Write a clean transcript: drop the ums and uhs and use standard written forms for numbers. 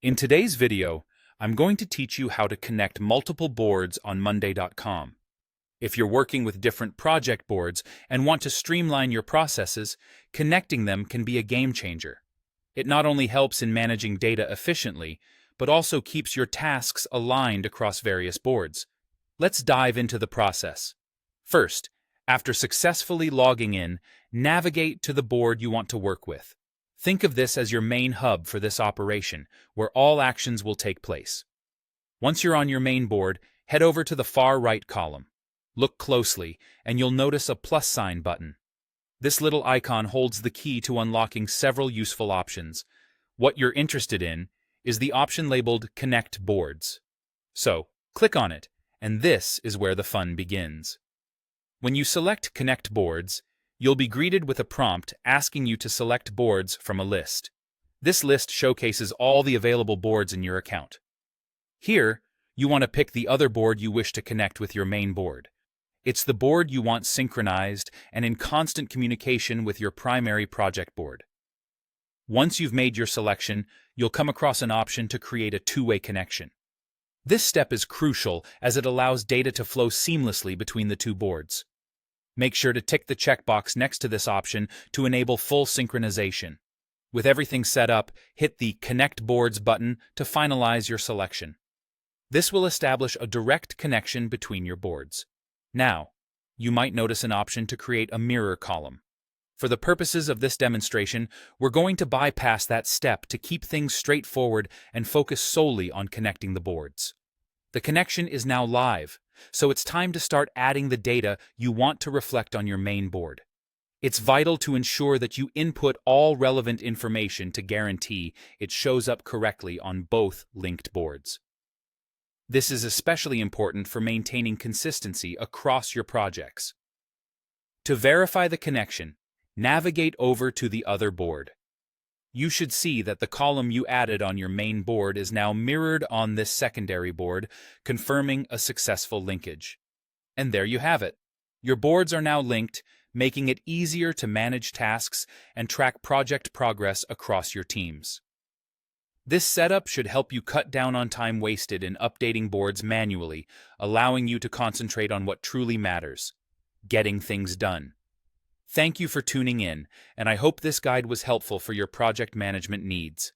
In today's video, I'm going to teach you how to connect multiple boards on Monday.com. If you're working with different project boards and want to streamline your processes, connecting them can be a game changer. It not only helps in managing data efficiently, but also keeps your tasks aligned across various boards. Let's dive into the process. First, after successfully logging in, navigate to the board you want to work with. Think of this as your main hub for this operation, where all actions will take place. Once you're on your main board, head over to the far right column. Look closely, and you'll notice a plus sign button. This little icon holds the key to unlocking several useful options. What you're interested in is the option labeled Connect Boards. So, click on it, and this is where the fun begins. When you select Connect Boards, you'll be greeted with a prompt asking you to select boards from a list. This list showcases all the available boards in your account. Here, you want to pick the other board you wish to connect with your main board. It's the board you want synchronized and in constant communication with your primary project board. Once you've made your selection, you'll come across an option to create a two-way connection. This step is crucial as it allows data to flow seamlessly between the two boards. Make sure to tick the checkbox next to this option to enable full synchronization. With everything set up, hit the Connect Boards button to finalize your selection. This will establish a direct connection between your boards. Now, you might notice an option to create a mirror column. For the purposes of this demonstration, we're going to bypass that step to keep things straightforward and focus solely on connecting the boards. The connection is now live, so it's time to start adding the data you want to reflect on your main board. It's vital to ensure that you input all relevant information to guarantee it shows up correctly on both linked boards. This is especially important for maintaining consistency across your projects. To verify the connection, navigate over to the other board. You should see that the column you added on your main board is now mirrored on this secondary board, confirming a successful linkage. And there you have it. Your boards are now linked, making it easier to manage tasks and track project progress across your teams. This setup should help you cut down on time wasted in updating boards manually, allowing you to concentrate on what truly matters: getting things done. Thank you for tuning in, and I hope this guide was helpful for your project management needs.